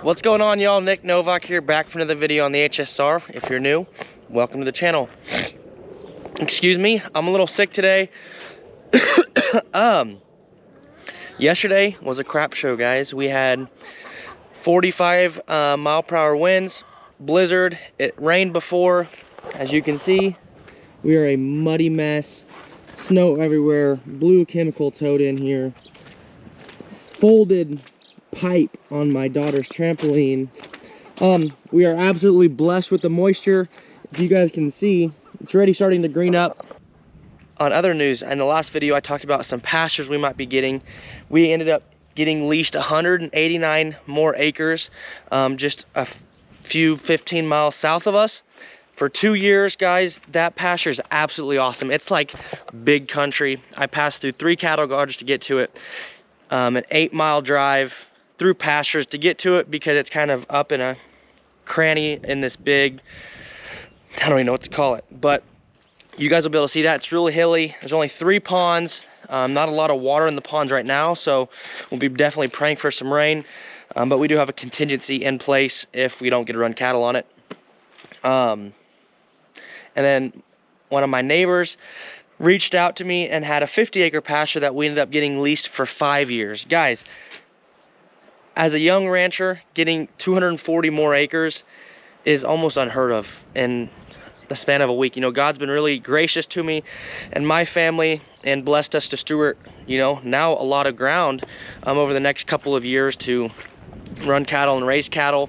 What's going on, y'all? Nick Nowak here, back for another video on the HSR. If you're new, welcome to the channel. Excuse me, I'm a little sick today. Yesterday was a crap show, guys. We had 45 mile per hour winds, blizzard. It rained before. As you can see, we are a muddy mess. Snow everywhere, blue chemical toad in here, folded pipe on my daughter's trampoline. We are absolutely blessed with the moisture. If you guys can see, it's already starting to green up. On other news, in the last video I talked about some pastures we might be getting. We ended up getting leased 189 more acres, just a few 15 miles south of us. For 2 years, guys, that pasture is absolutely awesome. It's like big country. I passed through 3 cattle gardens to get to it. An 8-mile drive through pastures to get to it because it's kind of up in a cranny in this big, I don't even know what to call it, but you guys will be able to see that. It's really hilly. There's only 3 ponds, not a lot of water in the ponds right now, so we'll be definitely praying for some rain, but we do have a contingency in place if we don't get to run cattle on it. And then one of my neighbors reached out to me and had a 50-acre pasture that we ended up getting leased for 5 years. Guys, as a young rancher, getting 240 more acres is almost unheard of in the span of a week. You know, God's been really gracious to me and my family and blessed us to steward, you know, now a lot of ground over the next couple of years to run cattle and raise cattle.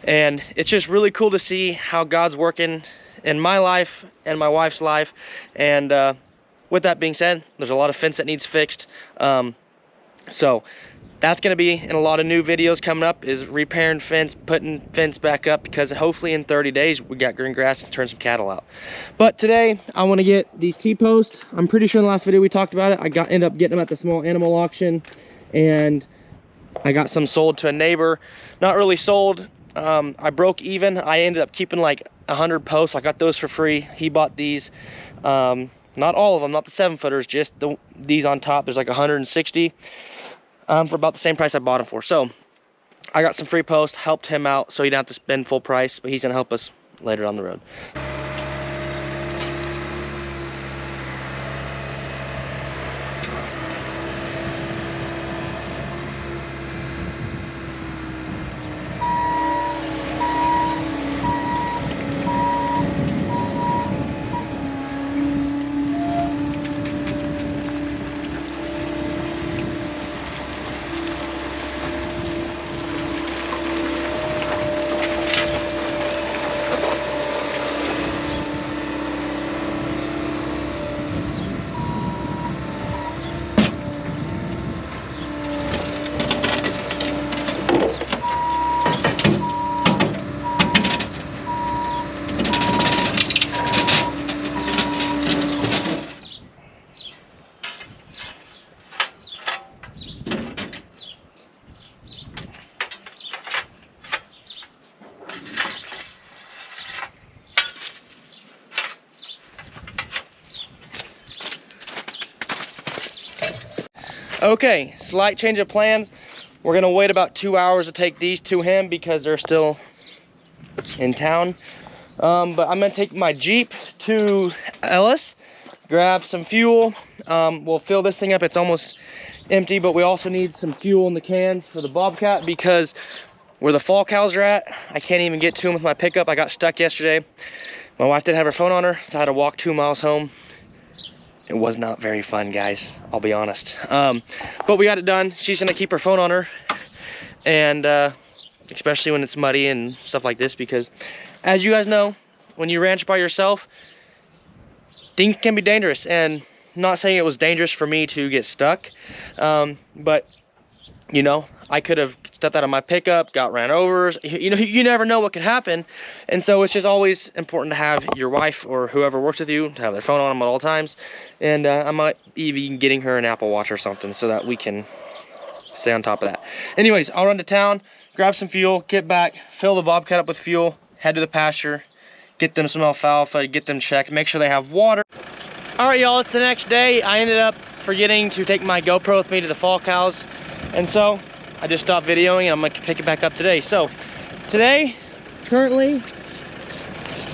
And it's just really cool to see how God's working in my life and my wife's life. And with that being said, there's a lot of fence that needs fixed. So that's going to be in a lot of new videos coming up, is repairing fence, putting fence back up, because hopefully in 30 days we got green grass and turn some cattle out. But today I want to get these T-posts. I'm pretty sure in the last video we talked about it. I ended up getting them at the small animal auction, and I got some sold to a neighbor. Not really sold. I broke even. I ended up keeping like 100 posts. I got those for free. He bought these. Not all of them, not the 7-footers, just these on top. There's like 160 for about the same price I bought them for. So I got some free posts, helped him out so he didn't have to spend full price, but he's gonna help us later on the road. Okay, slight change of plans. We're gonna wait about 2 hours to take these to him because they're still in town. But I'm gonna take my Jeep to Ellis, grab some fuel. We'll fill this thing up. It's almost empty, but we also need some fuel in the cans for the Bobcat because where the fall cows are at, I can't even get to them with my pickup. I got stuck yesterday. My wife didn't have her phone on her, so I had to walk 2 miles home. It was not very fun, guys, I'll be honest. But we got it done. She's gonna keep her phone on her, and especially when it's muddy and stuff like this, because as you guys know, when you ranch by yourself, things can be dangerous. And I'm not saying it was dangerous for me to get stuck, but you know, I could have stepped out of my pickup, got ran over. You know, you never know what could happen. And so it's just always important to have your wife or whoever works with you to have their phone on them at all times. And I might even getting her an Apple Watch or something so that we can stay on top of that. Anyways, I'll run to town, grab some fuel, get back, fill the Bobcat up with fuel, head to the pasture, get them some alfalfa, get them checked, make sure they have water. All right, y'all, it's the next day. I ended up forgetting to take my GoPro with me to the fall cows. And so I just stopped videoing and I'm gonna pick it back up today. So today, currently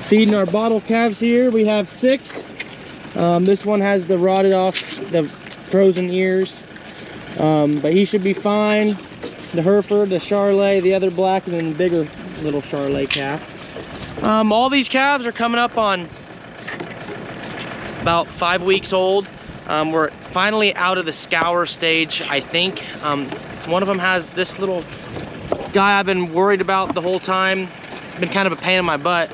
feeding our bottle calves here. We have 6. This one has the rotted off, the frozen ears, but he should be fine. The Hereford, the Charolais, the other black, and then the bigger little Charolais calf. All these calves are coming up on about 5 weeks old. We're finally out of the scour stage, I think. One of them has this little guy I've been worried about the whole time. Been kind of a pain in my butt.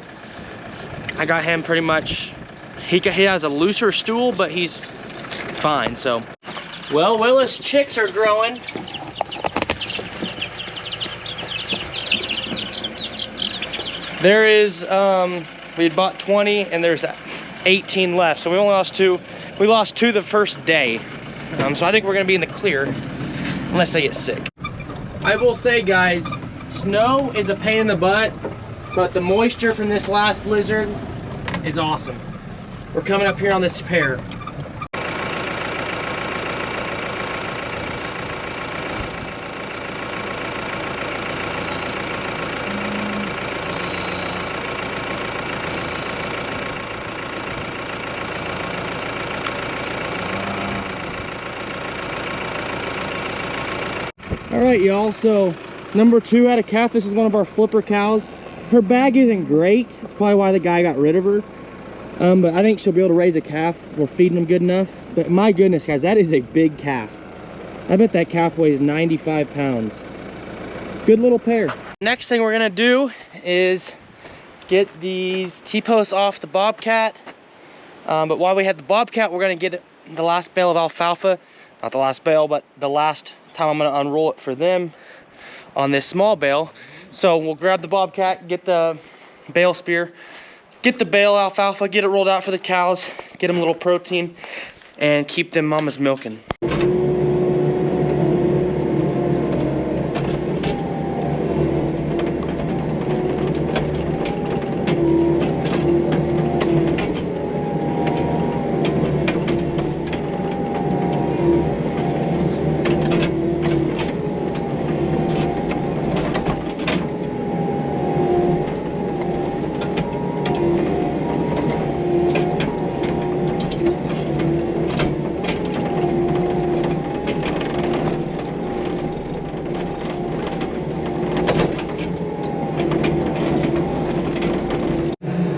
I got him pretty much, he has a looser stool, but he's fine, so. Well, Willis chicks are growing. There is, we had bought 20 and there's 18 left. So we only lost 2. We lost 2 the first day. So I think we're gonna be in the clear unless they get sick. I will say, guys, snow is a pain in the butt, but the moisture from this last blizzard is awesome. We're coming up here on this pair. All right, y'all, so number 2 had a calf. This is one of our flipper cows. Her bag isn't great. That's probably why the guy got rid of her. But I think she'll be able to raise a calf. We're feeding them good enough. But my goodness, guys, that is a big calf. I bet that calf weighs 95 pounds. Good little pair. Next thing we're gonna do is get these T-posts off the Bobcat. But while we have the Bobcat, we're gonna get the last bale of alfalfa. Not the last bale, but the last time I'm gonna unroll it for them on this small bale. So we'll grab the Bobcat, get the bale spear, get the bale alfalfa, get it rolled out for the cows, get them a little protein, and keep them mamas milking.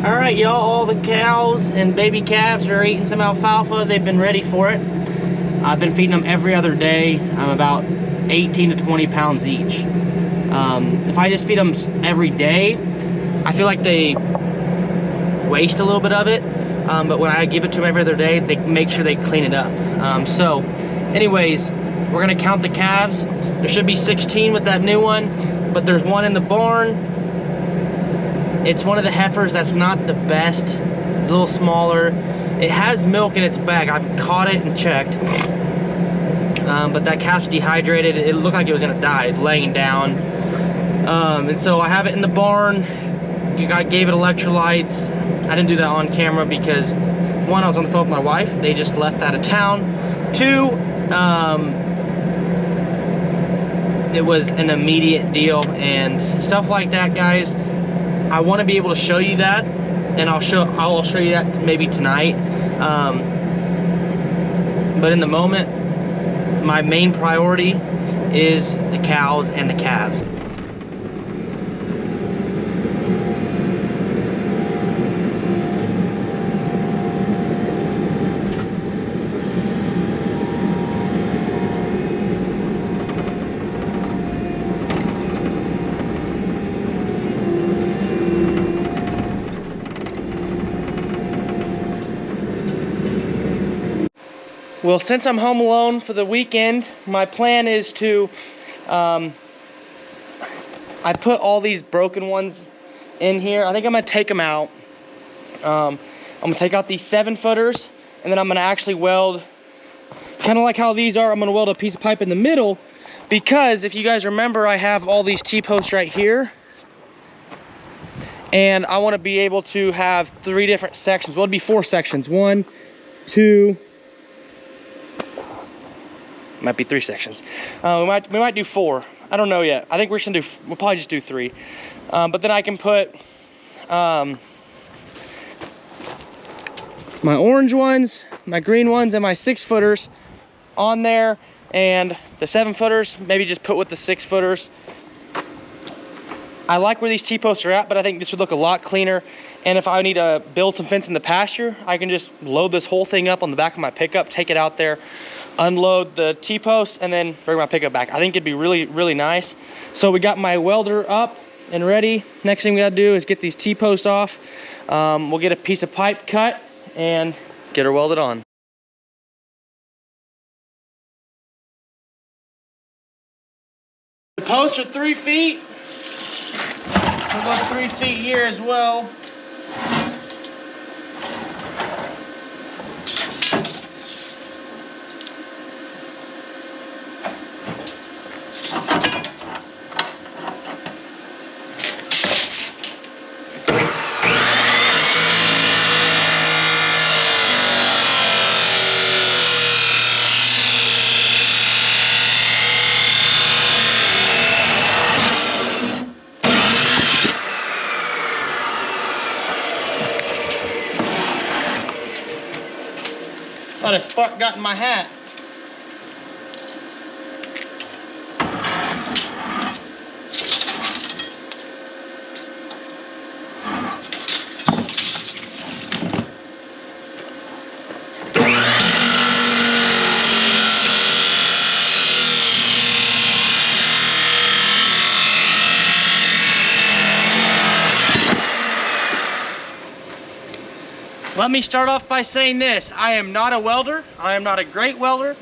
Alright, y'all, all the cows and baby calves are eating some alfalfa. They've been ready for it. I've been feeding them every other day. I'm about 18 to 20 pounds each. If I just feed them every day, I feel like they waste a little bit of it. But when I give it to them every other day, they make sure they clean it up. So anyways, we're gonna count the calves. There should be 16 with that new one, but there's one in the barn. It's one of the heifers that's not the best, a little smaller. It has milk in its bag. I've caught it and checked. But that calf's dehydrated. It looked like it was gonna die, laying down. And so I have it in the barn. I gave it electrolytes. I didn't do that on camera because 1, I was on the phone with my wife. They just left out of town. 2, it was an immediate deal and stuff like that, guys. I want to be able to show you that, and I'll show you that maybe tonight. But in the moment, my main priority is the cows and the calves. Well, since I'm home alone for the weekend, my plan is to, I put all these broken ones in here. I think I'm gonna take them out. I'm gonna take out these 7-footers, and then I'm gonna actually weld, kind of like how these are, I'm gonna weld a piece of pipe in the middle, because if you guys remember, I have all these T-posts right here, and I wanna be able to have 3 different sections. Well, it'd be 4 sections. 1, 2, might be 3 sections. We might do 4. I don't know yet. I think we'll probably just do 3. But then I can put my orange ones, my green ones, and my 6-footers on there, and the 7-footers maybe just put with the 6-footers. I like where these T-posts are at, but I think this would look a lot cleaner. And if I need to build some fence in the pasture, I can just load this whole thing up on the back of my pickup, take it out there, unload the T-post, and then bring my pickup back. I think it'd be really, really nice. So we got my welder up and ready. Next thing we gotta do is get these T-posts off. We'll get a piece of pipe cut and get her welded on. The posts are 3 feet. We'll go 3 feet here as well. Thought a spark got in my hat. Let me start off by saying this. I am not a welder. I am not a great welder.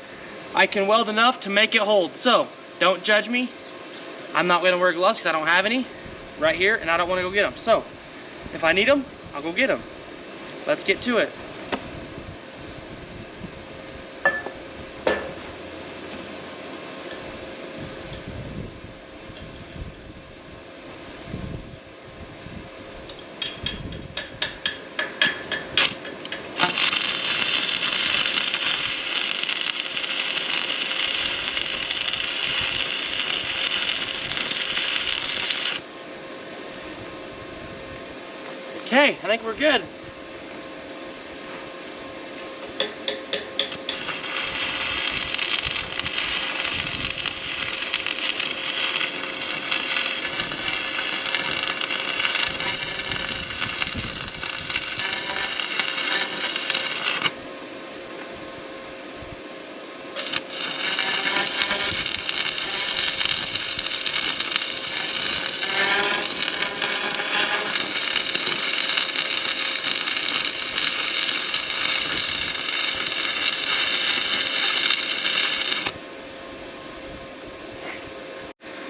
I can weld enough to make it hold. So don't judge me. I'm not gonna wear gloves because I don't have any right here, and I don't wanna go get them. So if I need them, I'll go get them. Let's get to it. Okay, I think we're good.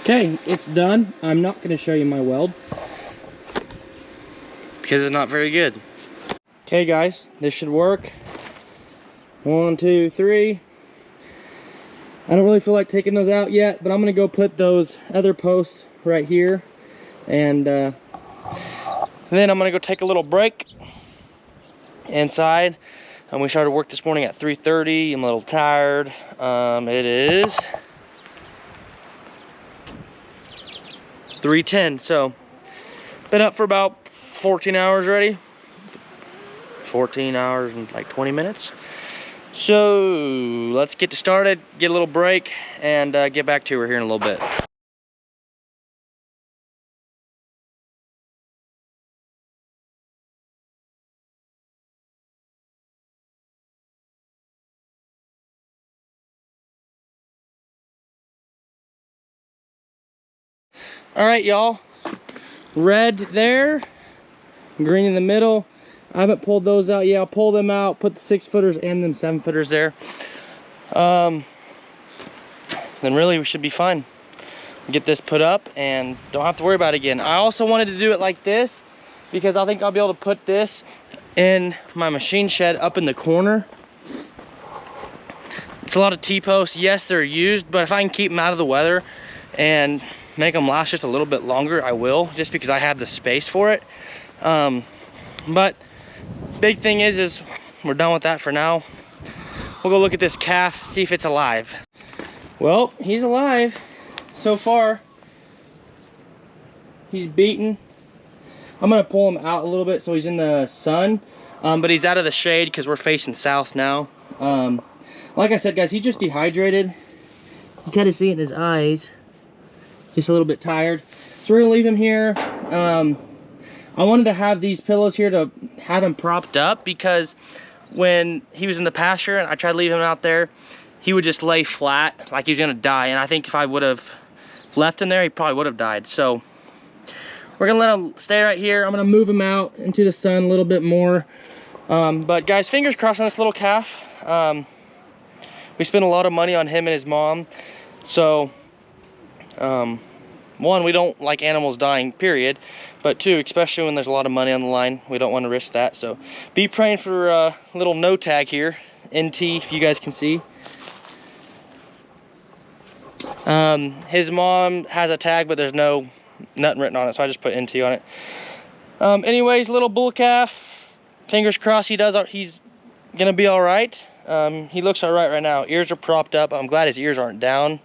Okay, it's done. I'm not going to show you my weld because it's not very good. Okay guys, this should work. 1, 2, 3. I don't really feel like taking those out yet, but I'm going to go put those other posts right here, and then I'm going to go take a little break inside. And we started work this morning at 3:30. I'm a little tired. It is 3:10, so been up for about 14 hours already. 14 hours and like 20 minutes. So let's get started, get a little break, and get back to her here in a little bit. All right, y'all. Red there, green in the middle. I haven't pulled those out yet. I'll pull them out, put the 6-footers and them 7-footers there. Then really we should be fine. Get this put up and don't have to worry about it again. I also wanted to do it like this because I think I'll be able to put this in my machine shed up in the corner. It's a lot of T-posts. Yes, they're used, but if I can keep them out of the weather and make them last just a little bit longer, I will, just because I have the space for it. But big thing is we're done with that for now. We'll go look at this calf, see if it's alive. Well, he's alive. so far. He's beaten. I'm gonna pull him out a little bit so he's in the sun, but he's out of the shade because we're facing south now. Like I said, guys, he just dehydrated. You kind of see it in his eyes. Just a little bit tired. So we're gonna leave him here. I wanted to have these pillows here to have him propped up because when he was in the pasture and I tried to leave him out there, he would just lay flat like he was gonna die. And I think if I would have left him there, he probably would have died. So we're gonna let him stay right here. I'm gonna move him out into the sun a little bit more. But guys, fingers crossed on this little calf. We spent a lot of money on him and his mom. So, one, we don't like animals dying, period. But two, especially when there's a lot of money on the line, we don't want to risk that. So be praying for a little no tag here, NT, if you guys can see. His mom has a tag, but there's nothing written on it, so I just put NT on it. Anyways, little bull calf, fingers crossed he's gonna be all right. He looks all right now. Ears are propped up. I'm glad his ears aren't down.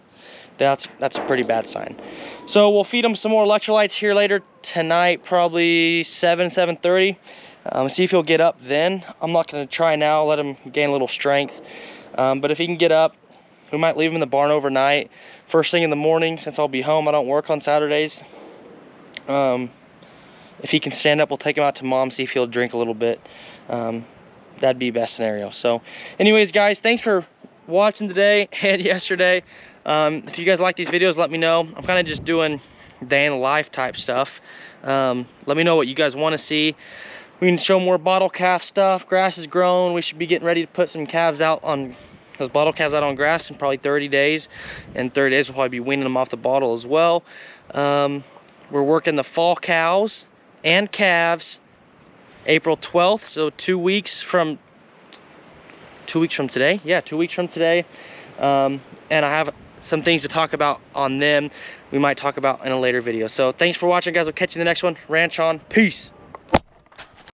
That's a pretty bad sign. So we'll feed him some more electrolytes here later tonight, probably 7:30. See if he'll get up then. I'm not gonna try now, let him gain a little strength. But if he can get up, we might leave him in the barn overnight. First thing in the morning, since I'll be home, I don't work on Saturdays. If he can stand up, we'll take him out to mom, see if he'll drink a little bit. That'd be best scenario. So anyways, guys, thanks for watching today and yesterday. If you guys like these videos, let me know. I'm kind of just doing day in the life type stuff. Let me know what you guys want to see. We can show more bottle calf stuff. Grass is grown. We should be getting ready to put some calves out on those bottle calves out on grass in probably 30 days. In 30 days, we'll probably be weaning them off the bottle as well. We're working the fall cows and calves April 12th, so 2 weeks from today. Yeah, 2 weeks from today. And I have some things to talk about on them. We might talk about in a later video. So thanks for watching, guys. We'll catch you in the next one. Ranch on. Peace.